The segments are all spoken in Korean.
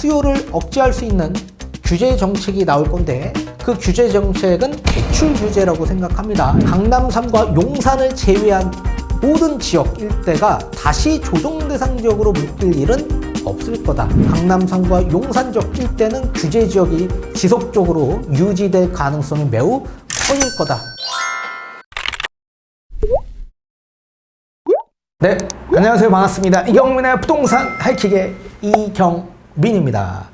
수요를 억제할 수 있는 규제 정책이 나올 건데 그 규제 정책은 대출 규제라고 생각합니다. 강남 3과 용산을 제외한 모든 지역 일대가 다시 조정 대상 지역으로 묶일 일은 없을 거다. 강남 3과 용산 지역 일대는 규제 지역이 지속적으로 유지될 가능성이 매우 커질 거다. 네, 안녕하세요. 반갑습니다. 이경민의 부동산 하이킥의 이경민입니다.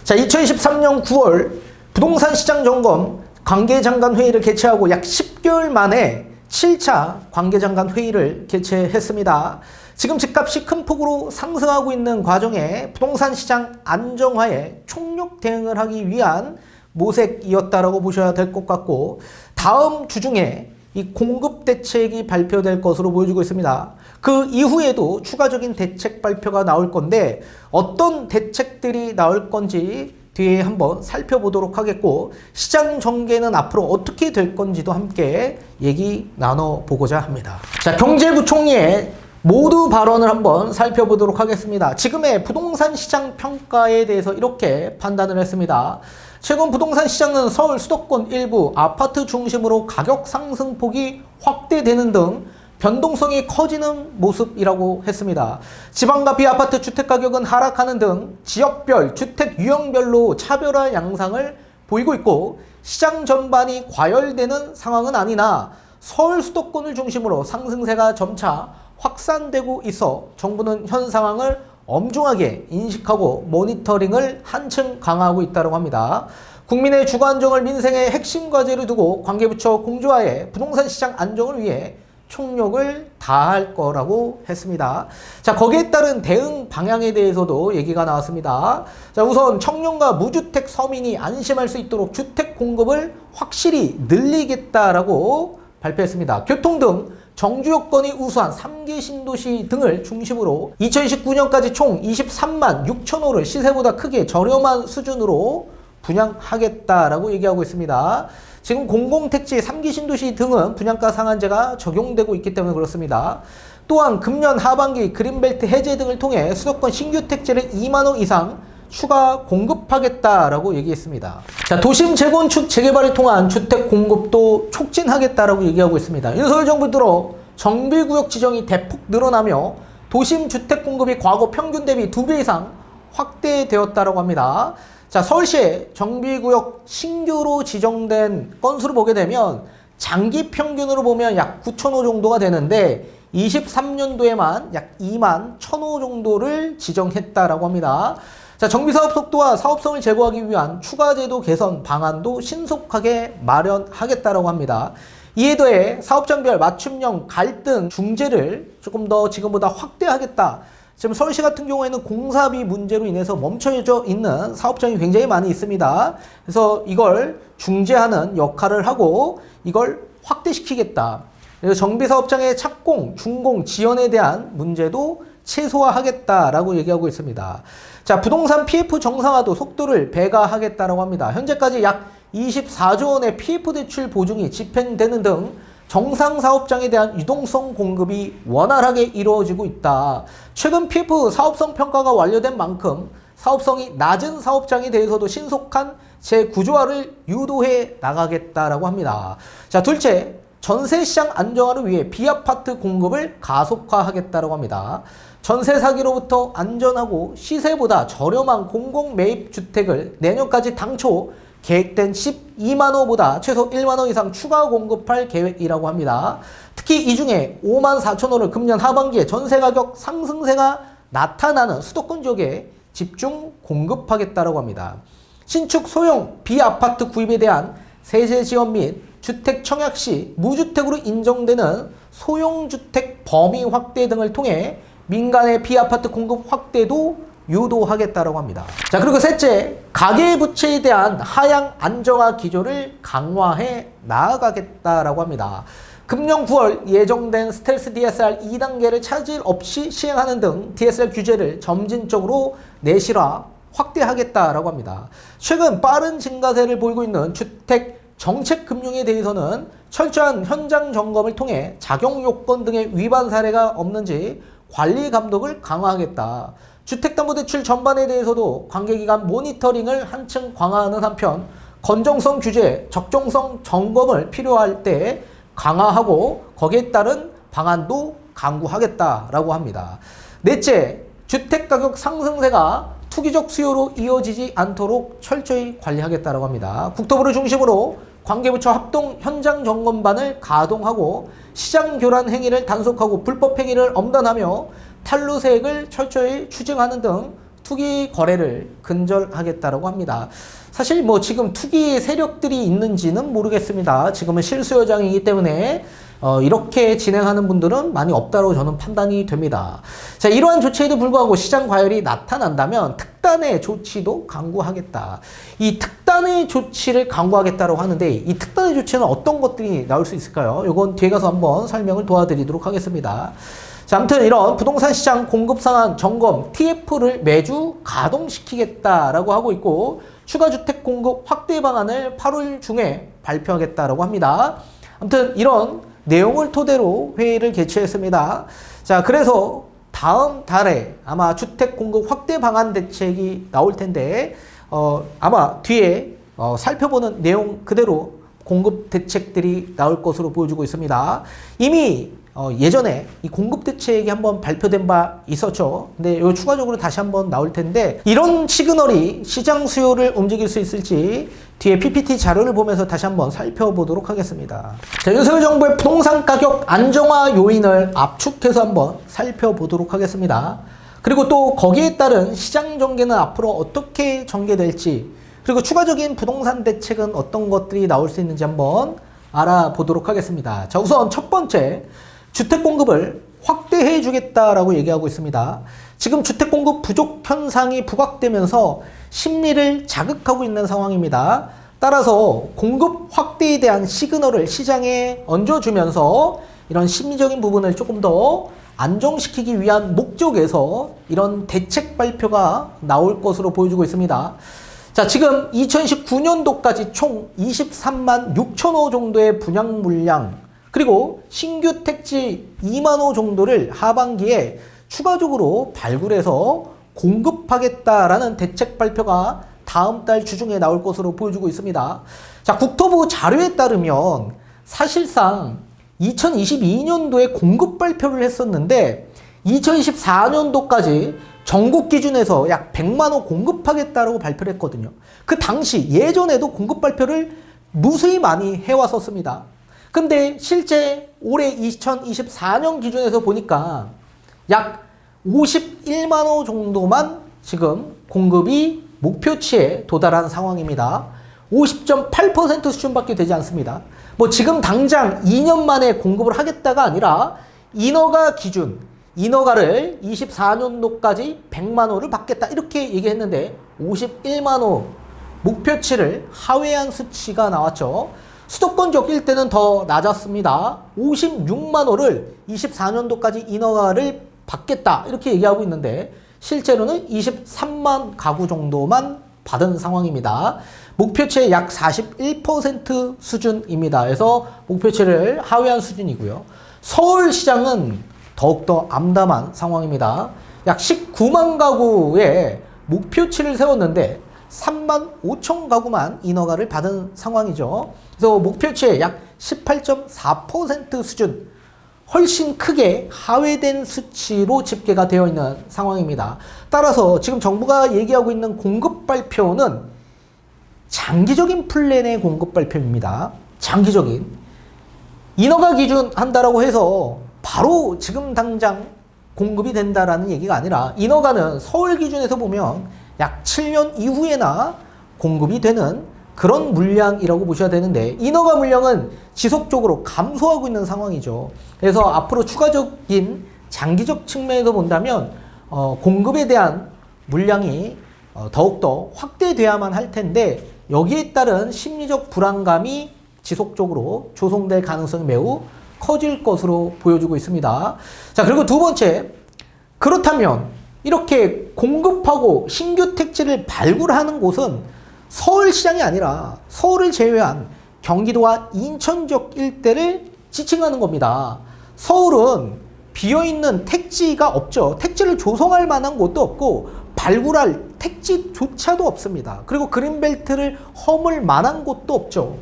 자, 2023년 9월 부동산 시장 점검 관계장관 회의를 개최하고 약 10개월 만에 7차 관계장관 회의를 개최했습니다. 지금 집값이 큰 폭으로 상승하고 있는 과정에 부동산 시장 안정화에 총력 대응을 하기 위한 모색이었다라고 보셔야 될 것 같고, 다음 주 중에 이 공급 대책이 발표될 것으로 보여지고 있습니다. 그 이후에도 추가적인 대책 발표가 나올 건데 어떤 대책들이 나올 건지 뒤에 한번 살펴보도록 하겠고, 시장 전개는 앞으로 어떻게 될 건지도 함께 얘기 나눠보고자 합니다. 자, 경제부총리의 모두 발언을 한번 살펴보도록 하겠습니다. 지금의 부동산 시장 평가에 대해서 이렇게 판단을 했습니다. 최근 부동산 시장은 서울 수도권 일부 아파트 중심으로 가격 상승폭이 확대되는 등 변동성이 커지는 모습이라고 했습니다. 지방과 비아파트 주택가격은 하락하는 등 지역별, 주택 유형별로 차별화 양상을 보이고 있고, 시장 전반이 과열되는 상황은 아니나 서울 수도권을 중심으로 상승세가 점차 확산되고 있어 정부는 현 상황을 엄중하게 인식하고 모니터링을 한층 강화하고 있다고 합니다. 국민의 주거 안정을 민생의 핵심 과제로 두고 관계부처 공조하에 부동산 시장 안정을 위해 총력을 다할 거라고 했습니다. 자, 거기에 따른 대응 방향에 대해서도 얘기가 나왔습니다. 자, 우선 청년과 무주택 서민이 안심할 수 있도록 주택 공급을 확실히 늘리겠다라고 발표했습니다. 교통 등 정주 요건이 우수한 3기 신도시 등을 중심으로 2029년까지 총 23만 6천 호를 시세보다 크게 저렴한 수준으로 분양하겠다라고 얘기하고 있습니다. 지금 공공택지 3기 신도시 등은 분양가 상한제가 적용되고 있기 때문에 그렇습니다. 또한 금년 하반기 그린벨트 해제 등을 통해 수도권 신규 택지를 2만 호 이상 추가 공급하겠다라고 얘기했습니다. 자, 도심 재건축 재개발을 통한 주택 공급도 촉진하겠다라고 얘기하고 있습니다. 윤석열 정부 들어 정비구역 지정이 대폭 늘어나며 도심 주택 공급이 과거 평균 대비 2배 이상 확대되었다라고 합니다. 자, 서울시의 정비구역 신규로 지정된 건수를 보게 되면 장기 평균으로 보면 약 9,000호 정도가 되는데 23년도에만 약 2만 1,000호 정도를 지정했다라고 합니다. 자, 정비사업 속도와 사업성을 제고하기 위한 추가 제도 개선 방안도 신속하게 마련하겠다라고 합니다. 이에 더해 사업장별 맞춤형 갈등 중재를 조금 더 지금보다 확대하겠다. 지금 서울시 같은 경우에는 공사비 문제로 인해서 멈춰져 있는 사업장이 굉장히 많이 있습니다. 그래서 이걸 중재하는 역할을 하고 이걸 확대시키겠다. 그래서 정비사업장의 착공, 준공, 지연에 대한 문제도 최소화하겠다라고 얘기하고 있습니다. 자, 부동산 PF 정상화도 속도를 배가하겠다라고 합니다. 현재까지 약 24조 원의 PF 대출 보증이 집행되는 등 정상 사업장에 대한 유동성 공급이 원활하게 이루어지고 있다. 최근 PF 사업성 평가가 완료된 만큼 사업성이 낮은 사업장에 대해서도 신속한 재구조화를 유도해 나가겠다라고 합니다. 자, 둘째, 전세시장 안정화를 위해 비아파트 공급을 가속화하겠다고 합니다. 전세 사기로부터 안전하고 시세보다 저렴한 공공매입주택을 내년까지 당초 계획된 12만 호보다 최소 1만 호 이상 추가 공급할 계획이라고 합니다. 특히 이 중에 5만 4천 호를 금년 하반기에 전세 가격 상승세가 나타나는 수도권 지역에 집중 공급하겠다고 합니다. 신축 소형 비아파트 구입에 대한 세제 지원 및 주택 청약 시 무주택으로 인정되는 소형주택 범위 확대 등을 통해 민간의 비아파트 공급 확대도 유도하겠다고 합니다. 자, 그리고 셋째, 가계부채에 대한 하향 안정화 기조를 강화해 나아가겠다라고 합니다. 금년 9월 예정된 스텔스 DSR 2단계를 차질 없이 시행하는 등 DSR 규제를 점진적으로 내실화 확대하겠다라고 합니다. 최근 빠른 증가세를 보이고 있는 주택 정책 금융에 대해서는 철저한 현장 점검을 통해 작용 요건 등의 위반 사례가 없는지 관리 감독을 강화하겠다. 주택담보대출 전반에 대해서도 관계기관 모니터링을 한층 강화하는 한편 건정성 규제, 적정성 점검을 필요할 때 강화하고 거기에 따른 방안도 강구하겠다라고 합니다. 넷째, 주택가격 상승세가 투기적 수요로 이어지지 않도록 철저히 관리하겠다라고 합니다. 국토부를 중심으로 관계부처 합동 현장 점검반을 가동하고 시장 교란 행위를 단속하고 불법 행위를 엄단하며 탈루세액을 철저히 추징하는 등 투기 거래를 근절하겠다라고 합니다. 사실 뭐 지금 투기 세력들이 있는지는 모르겠습니다. 지금은 실수요장이기 때문에 이렇게 진행하는 분들은 많이 없다고 저는 판단이 됩니다. 자, 이러한 조치에도 불구하고 시장 과열이 나타난다면 특단의 조치도 강구하겠다. 이 특단의 조치를 강구하겠다고 하는데 이 특단의 조치는 어떤 것들이 나올 수 있을까요? 이건 뒤에 가서 한번 설명을 도와드리도록 하겠습니다. 자, 아무튼 이런 부동산 시장 공급 상황 점검 TF를 매주 가동시키겠다라고 하고 있고 추가 주택 공급 확대 방안을 8월 중에 발표하겠다라고 합니다. 아무튼 이런 내용을 토대로 회의를 개최했습니다. 자, 그래서 다음 달에 아마 주택 공급 확대 방안 대책이 나올 텐데 아마 뒤에 살펴보는 내용 그대로 공급 대책들이 나올 것으로 보여지고 있습니다. 이미 예전에 이 공급 대책이 한번 발표된 바 있었죠. 근데 이거 추가적으로 다시 한번 나올 텐데 이런 시그널이 시장 수요를 움직일 수 있을지 뒤에 PPT 자료를 보면서 다시 한번 살펴보도록 하겠습니다. 자, 윤석열 정부의 부동산 가격 안정화 요인을 압축해서 한번 살펴보도록 하겠습니다. 그리고 또 거기에 따른 시장 전개는 앞으로 어떻게 전개될지 그리고 추가적인 부동산 대책은 어떤 것들이 나올 수 있는지 한번 알아보도록 하겠습니다. 자, 우선 첫 번째 주택 공급을 확대해 주겠다라고 얘기하고 있습니다. 지금 주택 공급 부족 현상이 부각되면서 심리를 자극하고 있는 상황입니다. 따라서 공급 확대에 대한 시그널을 시장에 얹어주면서 이런 심리적인 부분을 조금 더 안정시키기 위한 목적에서 이런 대책 발표가 나올 것으로 보여지고 있습니다. 자, 지금 2019년도까지 총 23만 6천 호 정도의 분양 물량 그리고 신규 택지 2만 호 정도를 하반기에 추가적으로 발굴해서 공급하겠다라는 대책 발표가 다음 달 주중에 나올 것으로 보여지고 있습니다. 자, 국토부 자료에 따르면 사실상 2022년도에 공급 발표를 했었는데 2024년도까지 전국 기준에서 약 100만 호 공급하겠다라고 발표를 했거든요. 그 당시 예전에도 공급 발표를 무수히 많이 해왔었습니다. 근데 실제 올해 2024년 기준에서 보니까 약 51만 호 정도만 지금 공급이 목표치에 도달한 상황입니다. 50.8% 수준밖에 되지 않습니다. 뭐 지금 당장 2년 만에 공급을 하겠다가 아니라 인허가 기준, 인허가를 24년도까지 100만 호를 받겠다 이렇게 얘기했는데 51만 호 목표치를 하회한 수치가 나왔죠. 수도권 지역 때는 더 낮았습니다. 56만 호를 24년도까지 인허가를 받겠다 이렇게 얘기하고 있는데 실제로는 23만 가구 정도만 받은 상황입니다. 목표치의 약 41% 수준입니다. 그래서 목표치를 하회한 수준이고요. 서울시장은 더욱더 암담한 상황입니다. 약 19만 가구의 목표치를 세웠는데 3만 5천 가구만 인허가를 받은 상황이죠. 그래서 목표치의 약 18.4% 수준, 훨씬 크게 하회된 수치로 집계가 되어 있는 상황입니다. 따라서 지금 정부가 얘기하고 있는 공급 발표는 장기적인 플랜의 공급 발표입니다. 장기적인. 인허가 기준 한다라고 해서 바로 지금 당장 공급이 된다라는 얘기가 아니라 인허가는 서울 기준에서 보면 약 7년 이후에나 공급이 되는 그런 물량이라고 보셔야 되는데 인허가 물량은 지속적으로 감소하고 있는 상황이죠. 그래서 앞으로 추가적인 장기적 측면에서 본다면 공급에 대한 물량이 더욱더 확대돼야만 할 텐데 여기에 따른 심리적 불안감이 지속적으로 조성될 가능성이 매우 커질 것으로 보여지고 있습니다. 자, 그리고 두 번째, 그렇다면 이렇게 공급하고 신규 택지를 발굴하는 곳은 서울시장이 아니라 서울을 제외한 경기도와 인천 지역 일대를 지칭하는 겁니다. 서울은 비어있는 택지가 없죠. 택지를 조성할 만한 곳도 없고 발굴할 택지조차도 없습니다. 그리고 그린벨트를 허물 만한 곳도 없죠.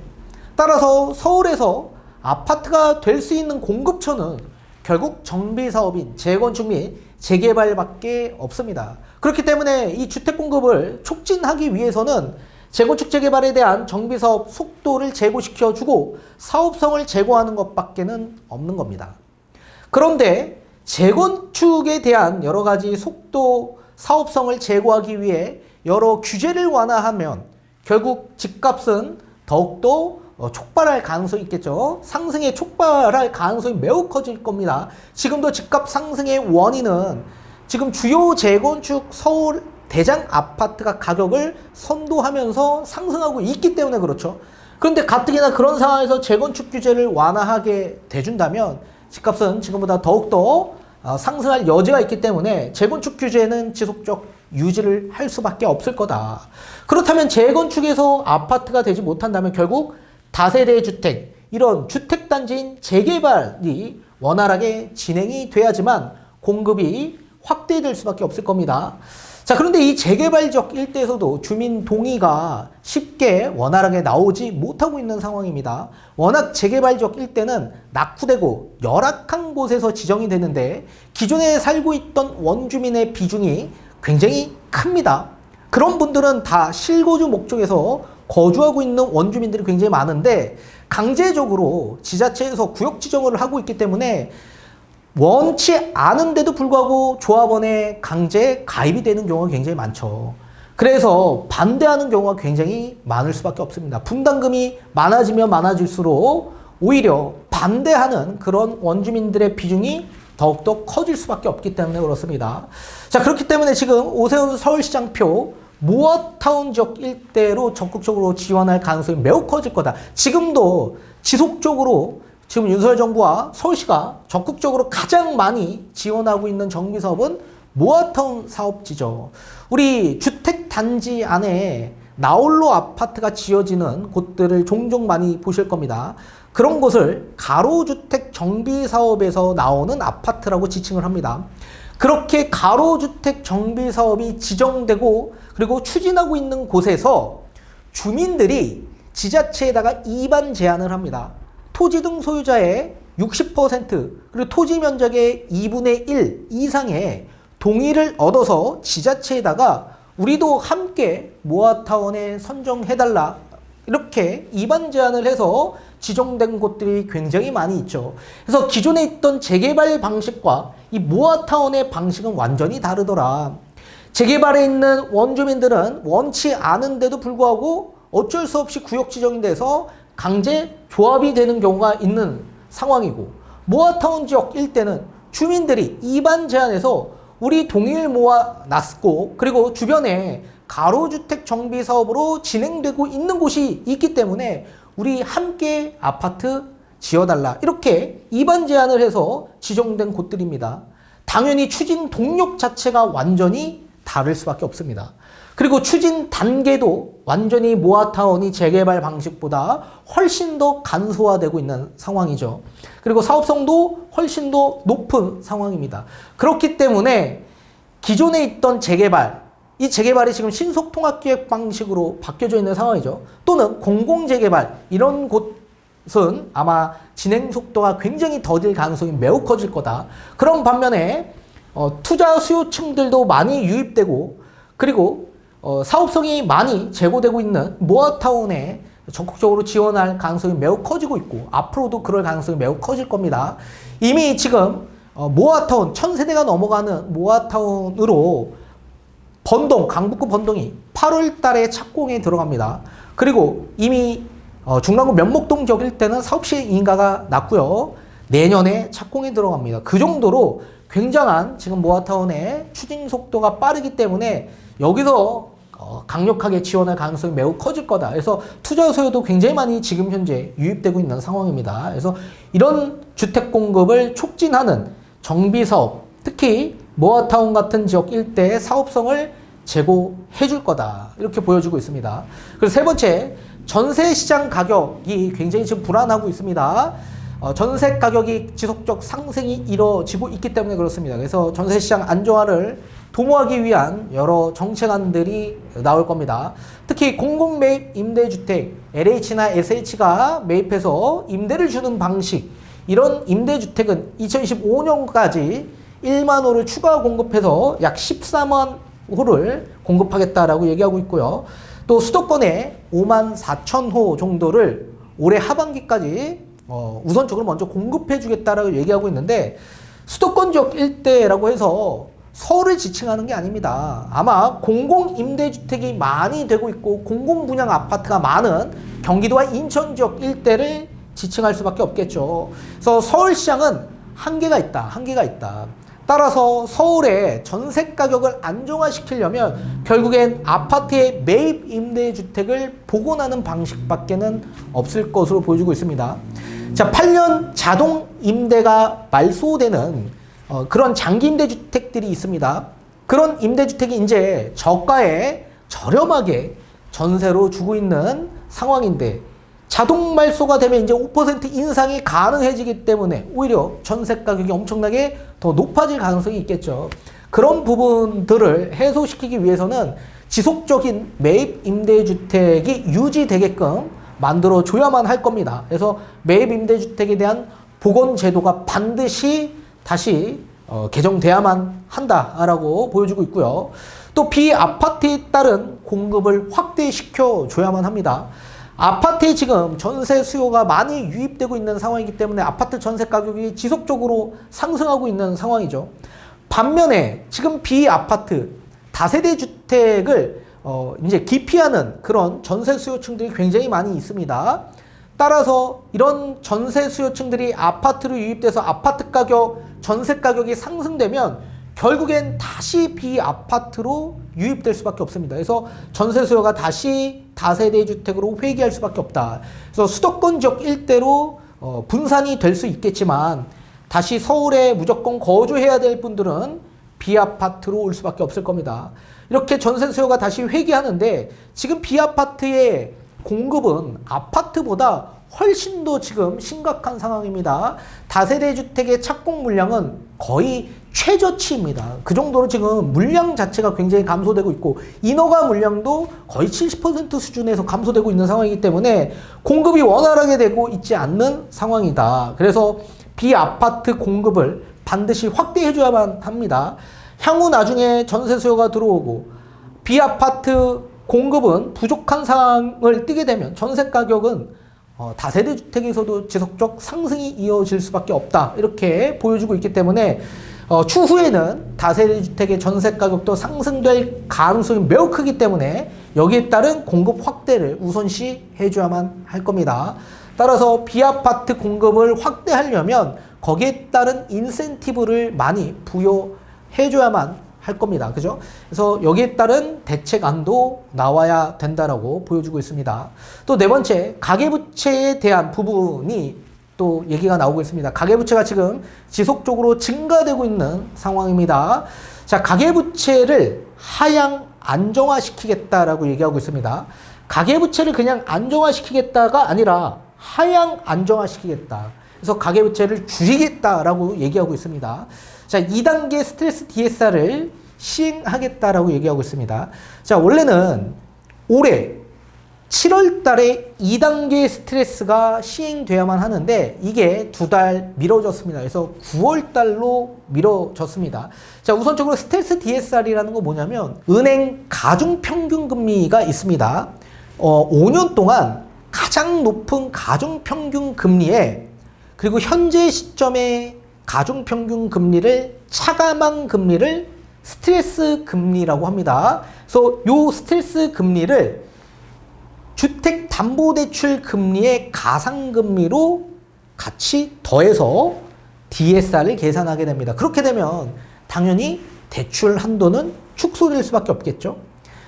따라서 서울에서 아파트가 될 수 있는 공급처는 결국 정비사업인 재건축 및 재개발밖에 없습니다. 그렇기 때문에 이 주택 공급을 촉진하기 위해서는 재건축 재개발에 대한 정비사업 속도를 제고시켜주고 사업성을 제고하는 것밖에는 없는 겁니다. 그런데 재건축에 대한 여러 가지 속도, 사업성을 제고하기 위해 여러 규제를 완화하면 결국 집값은 더욱더 촉발할 가능성이 있겠죠. 상승에 촉발할 가능성이 매우 커질 겁니다. 지금도 집값 상승의 원인은 지금 주요 재건축 서울 대장 아파트가 가격을 선도하면서 상승하고 있기 때문에 그렇죠. 그런데 가뜩이나 그런 상황에서 재건축 규제를 완화하게 돼준다면 집값은 지금보다 더욱더 상승할 여지가 있기 때문에 재건축 규제는 지속적 유지를 할 수밖에 없을 거다. 그렇다면 재건축에서 아파트가 되지 못한다면 결국 다세대 주택, 이런 주택단지인 재개발이 원활하게 진행이 돼야지만 공급이 확대될 수밖에 없을 겁니다. 자, 그런데 이 재개발적 일대에서도 주민 동의가 쉽게 원활하게 나오지 못하고 있는 상황입니다. 워낙 재개발적 일대는 낙후되고 열악한 곳에서 지정이 되는데 기존에 살고 있던 원주민의 비중이 굉장히 큽니다. 그런 분들은 다 실거주 목적에서 거주하고 있는 원주민들이 굉장히 많은데 강제적으로 지자체에서 구역 지정을 하고 있기 때문에 원치 않은데도 불구하고 조합원에 강제 가입이 되는 경우가 굉장히 많죠. 그래서 반대하는 경우가 굉장히 많을 수밖에 없습니다. 분담금이 많아지면 많아질수록 오히려 반대하는 그런 원주민들의 비중이 더욱더 커질 수밖에 없기 때문에 그렇습니다. 자, 그렇기 때문에 지금 오세훈 서울시장표 모아타운 지역 일대로 적극적으로 지원할 가능성이 매우 커질 거다. 지금도 지속적으로 지금 윤석열 정부와 서울시가 적극적으로 가장 많이 지원하고 있는 정비사업은 모아타운 사업지죠. 우리 주택단지 안에 나홀로 아파트가 지어지는 곳들을 종종 많이 보실 겁니다. 그런 곳을 가로주택 정비사업에서 나오는 아파트라고 지칭을 합니다. 그렇게 가로주택 정비사업이 지정되고 그리고 추진하고 있는 곳에서 주민들이 지자체에다가 이반 제안을 합니다. 토지 등 소유자의 60% 그리고 토지 면적의 2분의 1 이상의 동의를 얻어서 지자체에다가 우리도 함께 모아타운에 선정해달라 이렇게 이반 제안을 해서 지정된 곳들이 굉장히 많이 있죠. 그래서 기존에 있던 재개발 방식과 이 모아타운의 방식은 완전히 다르더라. 재개발에 있는 원주민들은 원치 않은데도 불구하고 어쩔 수 없이 구역 지정이 돼서 강제 조합이 되는 경우가 있는 상황이고 모아타운 지역 일대는 주민들이 이반 제안해서 우리 동의를 모아놨고 그리고 주변에 가로주택 정비 사업으로 진행되고 있는 곳이 있기 때문에 우리 함께 아파트 지어달라 이렇게 이반 제안을 해서 지정된 곳들입니다. 당연히 추진 동력 자체가 완전히 다를 수밖에 없습니다. 그리고 추진 단계도 완전히 모아타운이 재개발 방식보다 훨씬 더 간소화되고 있는 상황이죠. 그리고 사업성도 훨씬 더 높은 상황입니다. 그렇기 때문에 기존에 있던 재개발, 이 재개발이 지금 신속통합기획 방식으로 바뀌어져 있는 상황이죠. 또는 공공재개발, 이런 곳은 아마 진행 속도가 굉장히 더딜 가능성이 매우 커질 거다. 그런 반면에 투자 수요층들도 많이 유입되고 그리고 사업성이 많이 제고되고 있는 모아타운에 적극적으로 지원할 가능성이 매우 커지고 있고 앞으로도 그럴 가능성이 매우 커질 겁니다. 이미 지금 모아타운 1000세대가 넘어가는 모아타운으로 번동, 강북구 번동이 8월 달에 착공에 들어갑니다. 그리고 이미 중랑구 면목동 지역 일대는 사업 시행 인가가 났고요. 내년에 착공에 들어갑니다. 그 정도로 굉장한 지금 모아타운의 추진 속도가 빠르기 때문에 여기서 강력하게 지원할 가능성이 매우 커질 거다. 그래서 투자 수요도 굉장히 많이 지금 현재 유입되고 있는 상황입니다. 그래서 이런 주택 공급을 촉진하는 정비사업, 특히 모아타운 같은 지역 일대의 사업성을 제고해 줄 거다. 이렇게 보여주고 있습니다. 그리고 세 번째, 전세 시장 가격이 굉장히 지금 불안하고 있습니다. 전세 가격이 지속적 상승이 이뤄지고 있기 때문에 그렇습니다. 그래서 전세 시장 안정화를 도모하기 위한 여러 정책안들이 나올 겁니다. 특히 공공매입 임대주택, LH나 SH가 매입해서 임대를 주는 방식, 이런 임대주택은 2025년까지 1만 호를 추가 공급해서 약 14만 호를 공급하겠다라고 얘기하고 있고요. 또 수도권에 5만 4천 호 정도를 올해 하반기까지 우선적으로 먼저 공급해 주겠다라고 얘기하고 있는데, 수도권 지역 일대라고 해서 서울을 지칭하는 게 아닙니다. 아마 공공임대주택이 많이 되고 있고 공공분양 아파트가 많은 경기도와 인천 지역 일대를 지칭할 수밖에 없겠죠. 그래서 서울시장은 한계가 있다. 따라서 서울의 전세 가격을 안정화시키려면 결국엔 아파트의 매입 임대주택을 복원하는 방식밖에는 없을 것으로 보여지고 있습니다. 자, 8년 자동 임대가 말소되는 그런 장기 임대주택들이 있습니다. 그런 임대주택이 이제 저가에 저렴하게 전세로 주고 있는 상황인데, 자동 말소가 되면 이제 5% 인상이 가능해지기 때문에 오히려 전세 가격이 엄청나게 더 높아질 가능성이 있겠죠. 그런 부분들을 해소시키기 위해서는 지속적인 매입 임대주택이 유지되게끔 만들어줘야만 할 겁니다. 그래서 매입 임대주택에 대한 복원 제도가 반드시 다시 개정돼야만 한다라고 보여지고 있고요. 또 비아파트에 따른 공급을 확대시켜 줘야만 합니다. 아파트에 지금 전세 수요가 많이 유입되고 있는 상황이기 때문에 아파트 전세 가격이 지속적으로 상승하고 있는 상황이죠. 반면에 지금 비아파트 다세대 주택을 이제 기피하는 그런 전세 수요층들이 굉장히 많이 있습니다. 따라서 이런 전세 수요층들이 아파트로 유입돼서 아파트 가격, 전세 가격이 상승되면 결국엔 다시 비아파트로 유입될 수밖에 없습니다. 그래서 전세 수요가 다시 다세대 주택으로 회귀할 수밖에 없다. 그래서 수도권 지역 일대로 분산이 될 수 있겠지만 다시 서울에 무조건 거주해야 될 분들은 비아파트로 올 수밖에 없을 겁니다. 이렇게 전세 수요가 다시 회귀하는데 지금 비아파트의 공급은 아파트보다 훨씬 더 지금 심각한 상황입니다. 다세대 주택의 착공 물량은 거의 최저치입니다. 그 정도로 지금 물량 자체가 굉장히 감소되고 있고 인허가 물량도 거의 70% 수준에서 감소되고 있는 상황이기 때문에 공급이 원활하게 되고 있지 않는 상황이다. 그래서 비아파트 공급을 반드시 확대해줘야만 합니다. 향후 나중에 전세 수요가 들어오고 비아파트 공급은 부족한 상황을 띠게 되면 전세 가격은 다세대 주택에서도 지속적 상승이 이어질 수밖에 없다. 이렇게 보여주고 있기 때문에 추후에는 다세대 주택의 전세 가격도 상승될 가능성이 매우 크기 때문에 여기에 따른 공급 확대를 우선시 해줘야만 할 겁니다. 따라서 비아파트 공급을 확대하려면 거기에 따른 인센티브를 많이 부여해줘야만 할 겁니다. 그죠? 그래서 여기에 따른 대책안도 나와야 된다라고 보여주고 있습니다. 또 네 번째, 가계부채에 대한 부분이 또 얘기가 나오고 있습니다. 가계부채가 지금 지속적으로 증가되고 있는 상황입니다. 자, 가계부채를 하향 안정화시키겠다라고 얘기하고 있습니다. 가계부채를 그냥 안정화시키겠다가 아니라 하향 안정화시키겠다. 그래서 가계부채를 줄이겠다라고 얘기하고 있습니다. 자, 2단계 스트레스 DSR을 시행하겠다라고 얘기하고 있습니다. 자, 원래는 올해 7월 달에 2단계 스트레스가 시행돼야만 하는데 이게 2달 미뤄졌습니다. 그래서 9월 달로 미뤄졌습니다. 자, 우선적으로 스트레스 DSR이라는 건 뭐냐면 은행 가중평균금리가 있습니다. 5년 동안 가장 높은 가중평균금리에 그리고 현재 시점의 가중평균금리를 차감한 금리를 스트레스 금리라고 합니다. 그래서 이 스트레스 금리를 주택담보대출 금리의 가상금리로 같이 더해서 DSR을 계산하게 됩니다. 그렇게 되면 당연히 대출 한도는 축소될 수밖에 없겠죠.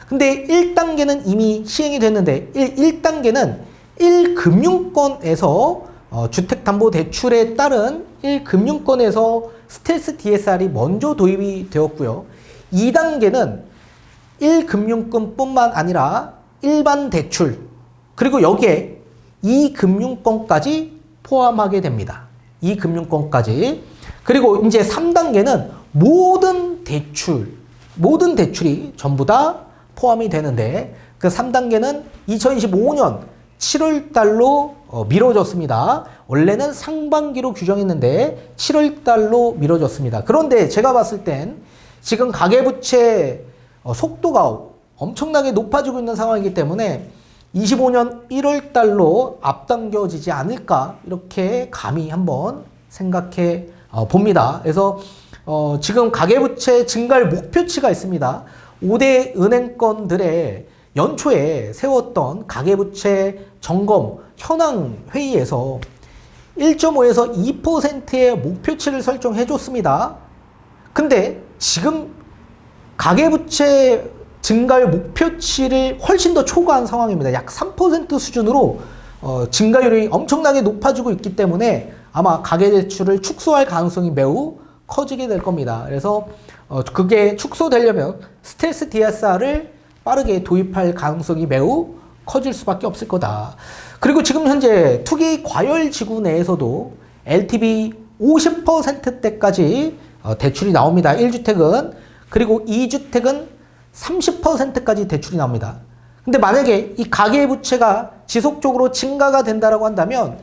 근데 1단계는 이미 시행이 됐는데 1단계는 1금융권에서 주택담보대출에 따른 1금융권에서 스트레스 DSR이 먼저 도입이 되었고요. 2단계는 1금융권뿐만 아니라 일반 대출 그리고 여기에 2금융권까지 포함하게 됩니다. 이 금융권까지. 그리고 이제 3단계는 모든 대출이 전부 다 포함이 되는데 그 3단계는 2025년 7월 달로 미뤄졌습니다. 원래는 상반기로 규정했는데 7월 달로 미뤄졌습니다. 그런데 제가 봤을 땐 지금 가계부채 속도가 엄청나게 높아지고 있는 상황이기 때문에 25년 1월 달로 앞당겨지지 않을까 이렇게 감히 한번 생각해 봅니다. 그래서 지금 가계부채 증가할 목표치가 있습니다. 5대 은행권들의 연초에 세웠던 가계부채 점검 현황 회의에서 1.5에서 2%의 목표치를 설정해 줬습니다. 근데 지금 가계부채 증가율 목표치를 훨씬 더 초과한 상황입니다. 약 3% 수준으로 증가율이 엄청나게 높아지고 있기 때문에 아마 가계대출을 축소할 가능성이 매우 커지게 될 겁니다. 그래서 그게 축소되려면 스텔스 DSR을 빠르게 도입할 가능성이 매우 커질 수밖에 없을 거다. 그리고 지금 현재 투기 과열 지구 내에서도 LTV 50%대까지 대출이 나옵니다. 1주택은. 그리고 2주택은 30%까지 대출이 나옵니다. 근데 만약에 이 가계부채가 지속적으로 증가가 된다라고 한다면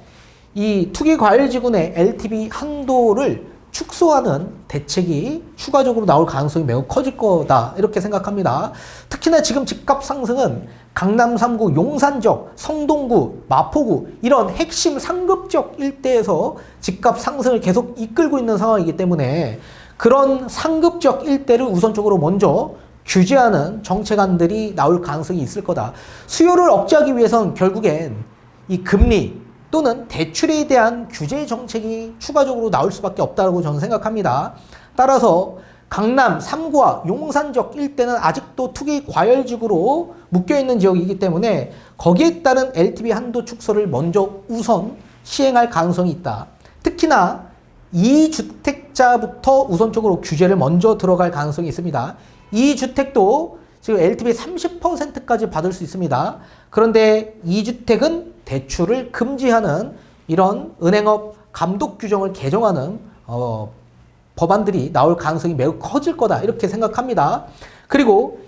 이 투기 과열 지구 내 LTV 한도를 축소하는 대책이 추가적으로 나올 가능성이 매우 커질 거다 이렇게 생각합니다. 특히나 지금 집값 상승은 강남 3구, 용산적, 성동구, 마포구 이런 핵심 상급적 일대에서 집값 상승을 계속 이끌고 있는 상황이기 때문에 그런 상급적 일대를 우선적으로 먼저 규제하는 정책안들이 나올 가능성이 있을 거다. 수요를 억제하기 위해선 결국엔 이 금리 또는 대출에 대한 규제 정책이 추가적으로 나올 수밖에 없다고 저는 생각합니다. 따라서 강남 3구와 용산적 일대는 아직도 투기 과열지구로 묶여있는 지역이기 때문에 거기에 따른 LTV 한도 축소를 먼저 우선 시행할 가능성이 있다. 특히나 2주택자부터 우선적으로 규제를 먼저 들어갈 가능성이 있습니다. 2주택도 지금 LTV 30%까지 받을 수 있습니다. 그런데 2주택은 대출을 금지하는 이런 은행업 감독 규정을 개정하는 법안들이 나올 가능성이 매우 커질 거다 이렇게 생각합니다. 그리고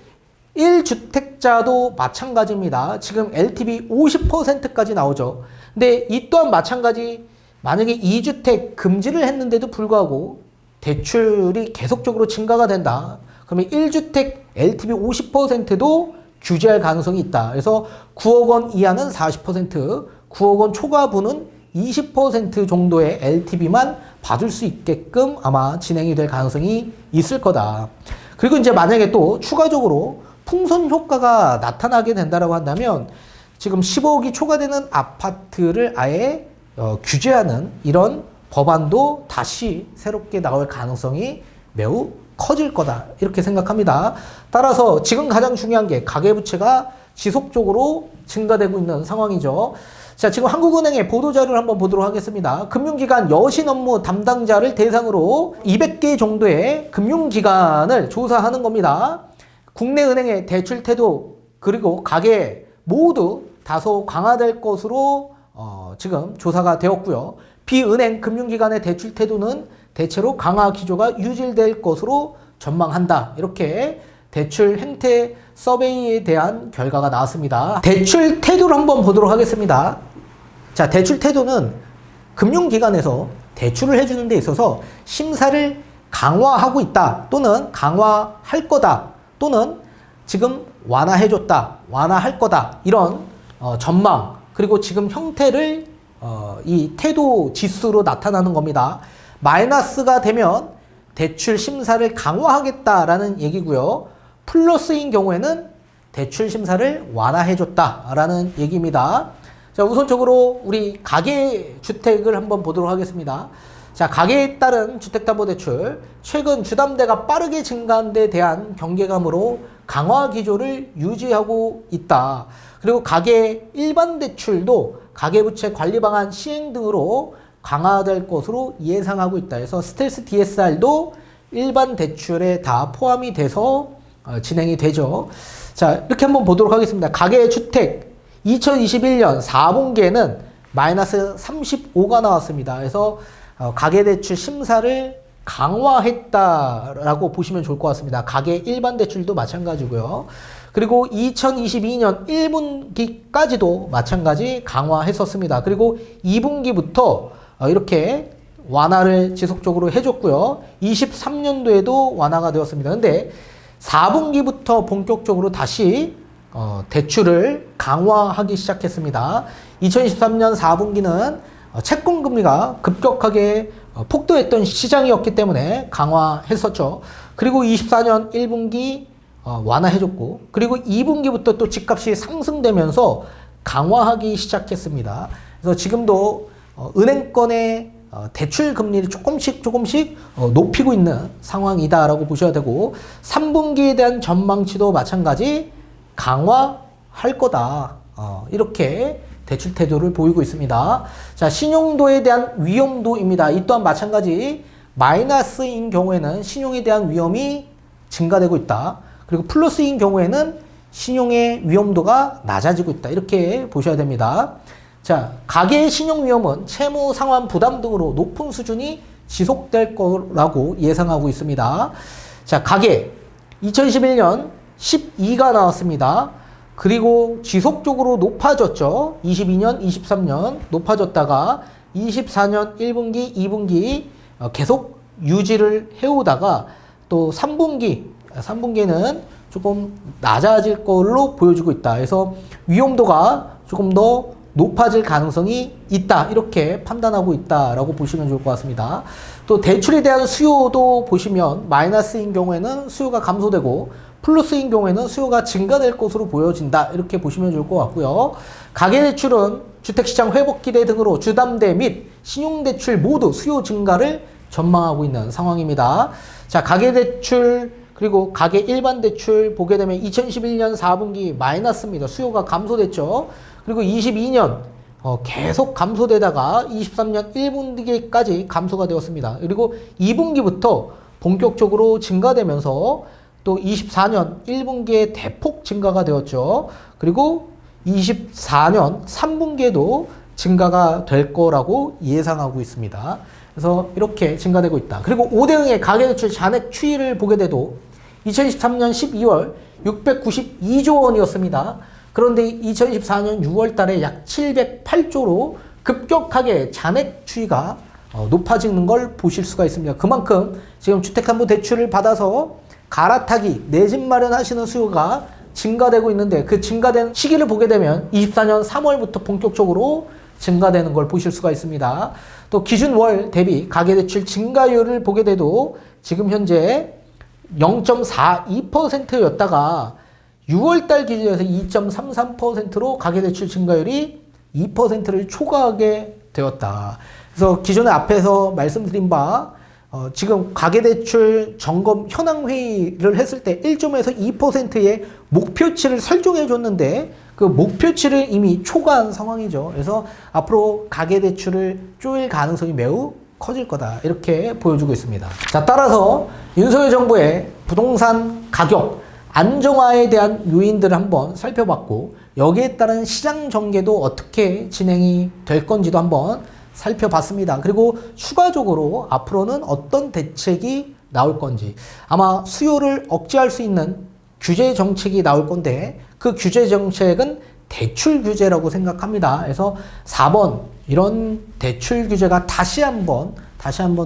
1주택자도 마찬가지입니다. 지금 LTV 50%까지 나오죠. 근데 이 또한 마찬가지 만약에 2주택 금지를 했는데도 불구하고 대출이 계속적으로 증가가 된다. 그러면 1주택 LTV 50%도 규제할 가능성이 있다. 그래서 9억 원 이하는 40%, 9억 원 초과분은 20% 정도의 LTV만 받을 수 있게끔 아마 진행이 될 가능성이 있을 거다. 그리고 이제 만약에 또 추가적으로 풍선 효과가 나타나게 된다라고 한다면 지금 15억이 초과되는 아파트를 아예 규제하는 이런 법안도 다시 새롭게 나올 가능성이 매우 커질 거다 이렇게 생각합니다. 따라서 지금 가장 중요한 게 가계부채가 지속적으로 증가되고 있는 상황이죠. 자, 지금 한국은행의 보도자료를 한번 보도록 하겠습니다. 금융기관 여신 업무 담당자를 대상으로 200개 정도의 금융기관을 조사하는 겁니다. 국내 은행의 대출 태도 그리고 가계 모두 다소 강화될 것으로 지금 조사가 되었고요. 비은행 금융기관의 대출 태도는 대체로 강화 기조가 유지될 것으로 전망한다. 이렇게 대출 행태 서베이에 대한 결과가 나왔습니다. 대출 태도를 한번 보도록 하겠습니다. 자, 대출 태도는 금융기관에서 대출을 해주는 데 있어서 심사를 강화하고 있다. 또는 강화할 거다. 또는 지금 완화해줬다. 완화할 거다. 이런 전망 그리고 지금 형태를 이 태도 지수로 나타나는 겁니다. 마이너스가 되면 대출 심사를 강화하겠다라는 얘기고요. 플러스인 경우에는 대출 심사를 완화해줬다라는 얘기입니다. 자, 우선적으로 우리 가계주택을 한번 보도록 하겠습니다. 자, 가계에 따른 주택담보대출 최근 주담대가 빠르게 증가한 데 대한 경계감으로 강화 기조를 유지하고 있다. 그리고 가계 일반 대출도 가계부채 관리 방안 시행 등으로 강화될 것으로 예상하고 있다. 그래서 스텔스 DSR도 일반 대출에 다 포함이 돼서 진행이 되죠. 자, 이렇게 한번 보도록 하겠습니다. 가계주택 2021년 4분기에는 마이너스 35가 나왔습니다. 그래서 가계대출 심사를 강화했다라고 보시면 좋을 것 같습니다. 가계 일반 대출도 마찬가지고요. 그리고 2022년 1분기까지도 마찬가지 강화했었습니다. 그리고 2분기부터 이렇게 완화를 지속적으로 해줬고요. 23년도에도 완화가 되었습니다. 근데 4분기부터 본격적으로 다시 대출을 강화하기 시작했습니다. 2023년 4분기는 채권금리가 급격하게 폭등했던 시장이었기 때문에 강화했었죠. 그리고 24년 1분기 완화해줬고, 그리고 2분기부터 또 집값이 상승되면서 강화하기 시작했습니다. 그래서 지금도 은행권의 대출 금리를 조금씩 높이고 있는 상황이다라고 보셔야 되고, 3분기에 대한 전망치도 마찬가지 강화할 거다. 이렇게 대출 태도를 보이고 있습니다. 자, 신용도에 대한 위험도입니다. 이 또한 마찬가지 마이너스인 경우에는 신용에 대한 위험이 증가되고 있다. 그리고 플러스인 경우에는 신용의 위험도가 낮아지고 있다. 이렇게 보셔야 됩니다. 자, 가계의 신용 위험은 채무 상환 부담 등으로 높은 수준이 지속될 거라고 예상하고 있습니다. 자, 가계 2021년 12가 나왔습니다. 그리고 지속적으로 높아졌죠. 22년, 23년 높아졌다가 24년 1분기, 2분기 계속 유지를 해오다가 또 3분기는 조금 낮아질 걸로 보여지고 있다. 그래서 위험도가 조금 더 높아질 가능성이 있다. 이렇게 판단하고 있다라고 보시면 좋을 것 같습니다. 또 대출에 대한 수요도 보시면 마이너스인 경우에는 수요가 감소되고 플러스인 경우에는 수요가 증가될 것으로 보여진다. 이렇게 보시면 좋을 것 같고요. 가계대출은 주택시장 회복 기대 등으로 주담대 및 신용대출 모두 수요 증가를 전망하고 있는 상황입니다. 자, 가계대출 그리고 가계 일반 대출 보게 되면 2011년 4분기 마이너스입니다. 수요가 감소됐죠. 그리고 22년 계속 감소되다가 23년 1분기까지 감소가 되었습니다. 그리고 2분기부터 본격적으로 증가되면서 또 24년 1분기에 대폭 증가가 되었죠. 그리고 24년 3분기에도 증가가 될 거라고 예상하고 있습니다. 그래서 이렇게 증가되고 있다. 그리고 5대응의 가계대출 잔액 추이를 보게 돼도 2023년 12월 692조 원이었습니다. 그런데 2024년 6월 달에 약 708조로 급격하게 잔액 추이가 높아지는 걸 보실 수가 있습니다. 그만큼 지금 주택담보대출을 받아서 갈아타기, 내 집 마련하시는 수요가 증가되고 있는데 그 증가된 시기를 보게 되면 24년 3월부터 본격적으로 증가되는 걸 보실 수가 있습니다. 또 기준월 대비 가계대출 증가율을 보게 돼도 지금 현재 0.42%였다가 6월달 기준에서 2.33%로 가계대출 증가율이 2%를 초과하게 되었다. 그래서 기존에 앞에서 말씀드린 바 지금 가계대출 점검 현황회의를 했을 때 1.에서 2%의 목표치를 설정해 줬는데 그 목표치를 이미 초과한 상황이죠. 그래서 앞으로 가계대출을 쪼일 가능성이 매우 커질 거다. 이렇게 보여주고 있습니다. 자, 따라서 윤석열 정부의 부동산 가격 안정화에 대한 요인들을 한번 살펴봤고 여기에 따른 시장 전개도 어떻게 진행이 될 건지도 한번 살펴봤습니다. 그리고 추가적으로 앞으로는 어떤 대책이 나올 건지 아마 수요를 억제할 수 있는 규제 정책이 나올 건데 그 규제 정책은 대출 규제라고 생각합니다. 그래서 4번 이런 대출 규제가 다시 한번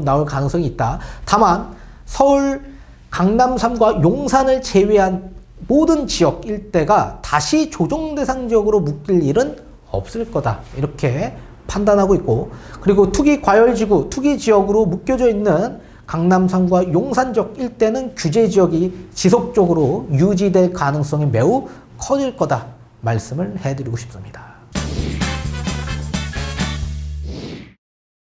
나올 가능성이 있다. 다만 서울 강남 3과 용산을 제외한 모든 지역 일대가 다시 조정 대상 지역으로 묶일 일은 없을 거다. 이렇게 판단하고 있고 그리고 투기 과열지구, 투기 지역으로 묶여져 있는 강남 3과 용산 지역 일대는 규제 지역이 지속적으로 유지될 가능성이 매우 커질 거다 말씀을 해드리고 싶습니다.